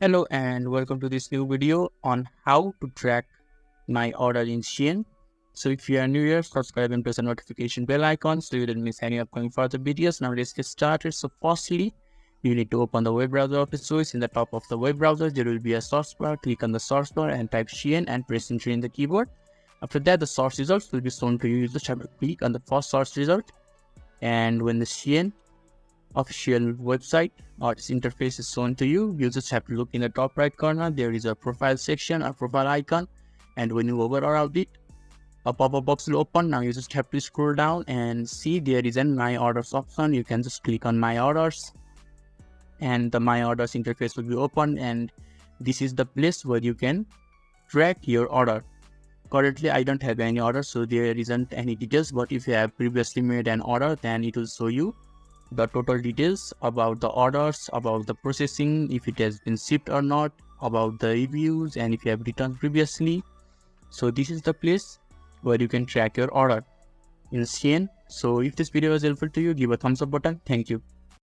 Hello and welcome to this new video on how to track my order in Shein. So if you are new here, subscribe and press the notification bell icon so you don't miss any upcoming further videos. Now let's get started. So firstly, you need to open the web browser of your choice. In the top of the web browser, there will be a search bar. Click on the search bar and type Shein and press enter in the keyboard. After that, the search results will be shown to you. You just have to click on the first search result, and when the Shein official website or its interface is shown to you, you just have to look in the top right corner. There is a profile section or profile icon, and when you hover around it, a pop-up box will open. Now you just have to scroll down and see there is an my orders option. You can just click on my orders and the my orders interface will be open, and this is the place where you can track your order. Currently I don't have any order, so there isn't any details, but if you have previously made an order, then it will show you the total details about the orders, about the processing, if it has been shipped or not, about the reviews, and if you have returned previously. So this is the place where you can track your order in Shein. So if this video was helpful to you, give a thumbs up button. Thank you.